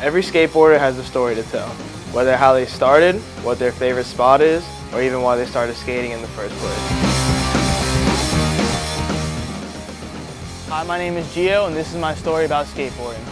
Every skateboarder has a story to tell, whether how they started, what their favorite spot is, or even why they started skating in the first place. Hi, my name is Gio, and this is my story about skateboarding.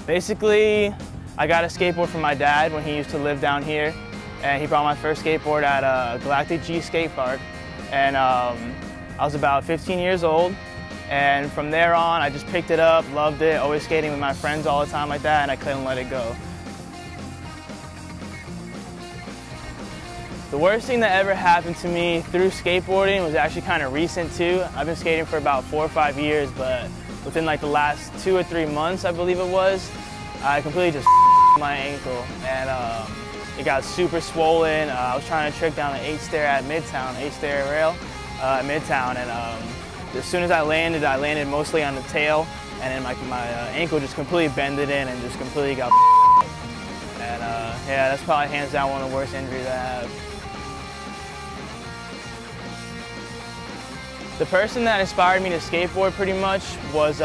Basically, I got a skateboard from my dad when he used to live down here, and he brought my first skateboard at a Galactic G skate park, and I was about 15 years old, and from there on I just picked it up, loved it, always skating with my friends all the time like that, and I couldn't let it go. The worst thing that ever happened to me through skateboarding was actually kind of recent too. I've been skating for about 4 or 5 years, but within like the last 2 or 3 months, I believe it was, I completely just my ankle, and it got super swollen. I was trying to trick down an 8-stair at Midtown, 8-stair rail at Midtown, and as soon as I landed mostly on the tail, and then my ankle just completely bended in and just completely got and yeah, that's probably hands down one of the worst injuries I have. The person that inspired me to skateboard pretty much was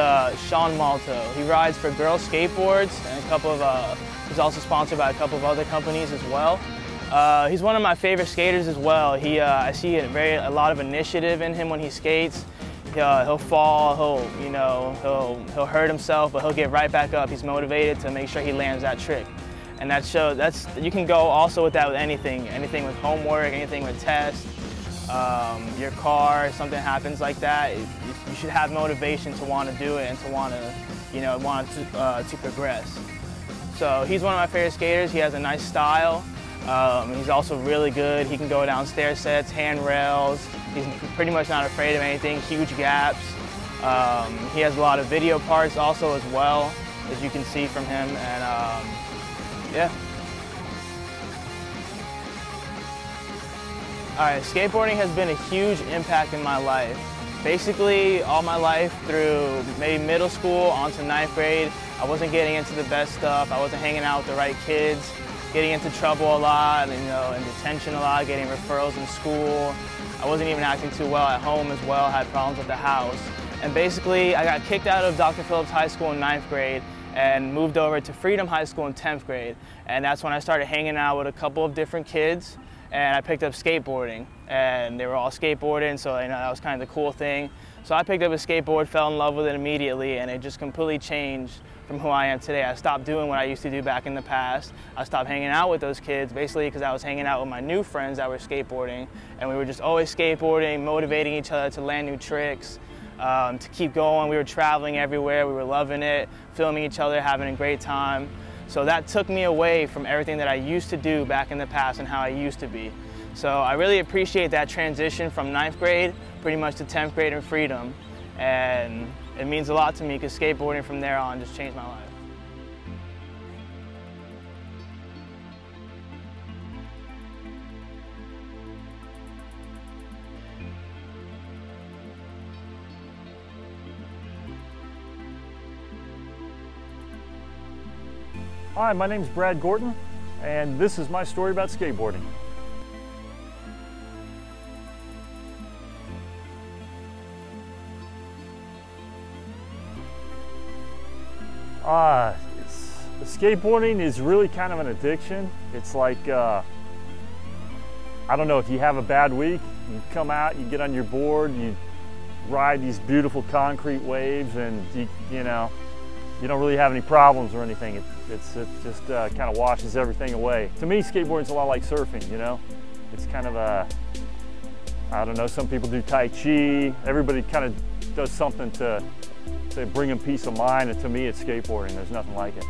Sean Malto. He rides for Girl Skateboards, and he's also sponsored by a couple of other companies as well. He's one of my favorite skaters as well. I see a lot of initiative in him when he skates. He'll fall, he'll hurt himself, but he'll get right back up. He's motivated to make sure he lands that trick. And you can go also with that with anything with homework, anything with tests. Your car, something happens like that, you should have motivation to want to do it and to want to progress. So he's one of my favorite skaters. He has a nice style. He's also really good. He can go down stair sets, handrails. He's pretty much not afraid of anything, huge gaps. He has a lot of video parts also as well, as you can see from him, and yeah. Alright, skateboarding has been a huge impact in my life. Basically, all my life through maybe middle school on to 9th grade, I wasn't getting into the best stuff. I wasn't hanging out with the right kids, getting into trouble a lot, and detention a lot, getting referrals in school. I wasn't even acting too well at home as well, had problems with the house. And basically, I got kicked out of Dr. Phillips High School in 9th grade and moved over to Freedom High School in 10th grade. And that's when I started hanging out with a couple of different kids. And I picked up skateboarding, and they were all skateboarding, so that was kind of the cool thing. So I picked up a skateboard, fell in love with it immediately, and it just completely changed from who I am today. I stopped doing what I used to do back in the past. I stopped hanging out with those kids, basically because I was hanging out with my new friends that were skateboarding, and we were just always skateboarding, motivating each other to land new tricks, to keep going. We were traveling everywhere, we were loving it, filming each other, having a great time. So that took me away from everything that I used to do back in the past and how I used to be. So I really appreciate that transition from 9th grade pretty much to 10th grade in Freedom. And it means a lot to me because skateboarding from there on just changed my life. Hi, my name is Brad Gorton, and this is my story about skateboarding. Skateboarding is really kind of an addiction. It's like, I don't know, if you have a bad week, you come out, you get on your board, you ride these beautiful concrete waves, and you don't really have any problems or anything. It just kind of washes everything away. To me, skateboarding's a lot like surfing, It's kind of I don't know, some people do Tai Chi. Everybody kind of does something to bring them peace of mind, and to me, it's skateboarding. There's nothing like it.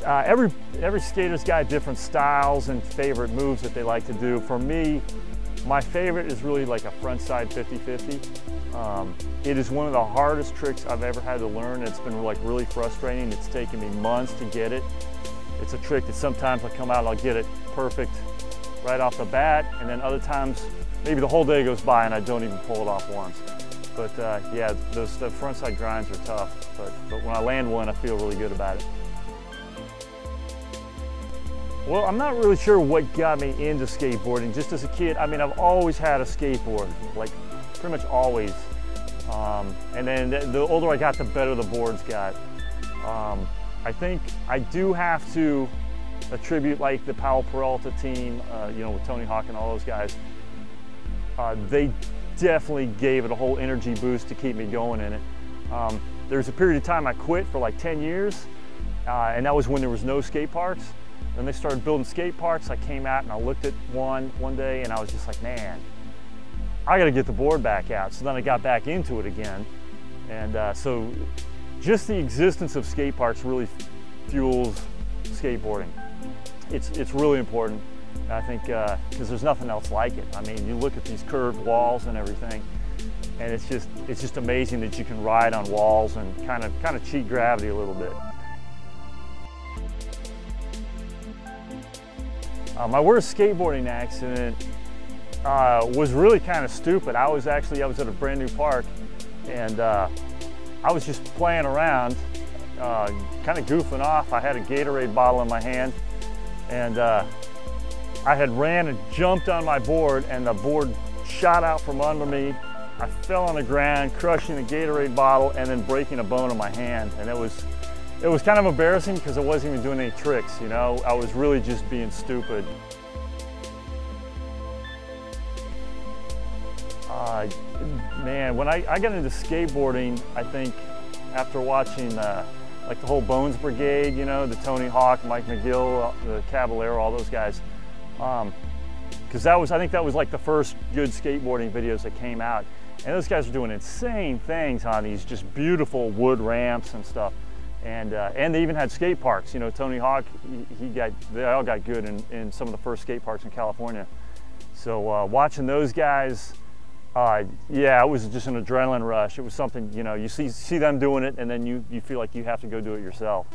Every skater's got different styles and favorite moves that they like to do. For me, my favorite is really like a frontside 50-50. It is one of the hardest tricks I've ever had to learn. It's been like really frustrating. It's taken me months to get it. it's a trick that sometimes I'll come out and I'll get it perfect right off the bat, and then other times maybe the whole day goes by and I don't even pull it off once. But yeah, the frontside grinds are tough, but when I land one, I feel really good about it. Well, I'm not really sure what got me into skateboarding. Just as a kid, I mean, I've always had a skateboard, like pretty much always. And then the older I got, the better the boards got. I think I do have to attribute like the Powell Peralta team, you know, with Tony Hawk and all those guys. They definitely gave it a whole energy boost to keep me going in it. There was a period of time I quit for like 10 years, and that was when there was no skate parks. Then they started building skate parks. I came out and I looked at one day and I was just like, man, I gotta get the board back out. So then I got back into it again. And so just the existence of skate parks really fuels skateboarding. It's really important, I think, because there's nothing else like it. I mean, you look at these curved walls and everything, and it's just amazing that you can ride on walls and kind of cheat gravity a little bit. My worst skateboarding accident was really kind of stupid. I was at a brand new park, and I was just playing around, kind of goofing off. I had a Gatorade bottle in my hand, and I had ran and jumped on my board, and the board shot out from under me. I fell on the ground, crushing the Gatorade bottle and then breaking a bone in my hand. And it was kind of embarrassing because I wasn't even doing any tricks, you know? I was really just being stupid. Man, when I got into skateboarding, I think after watching like the whole Bones Brigade, you know, the Tony Hawk, Mike McGill, the Caballero, all those guys, because I think that was like the first good skateboarding videos that came out. And those guys were doing insane things on these just beautiful wood ramps and stuff. And they even had skate parks. You know, Tony Hawk, they all got good in some of the first skate parks in California. So watching those guys, yeah, it was just an adrenaline rush. It was something, you know, you see them doing it, and then you feel like you have to go do it yourself.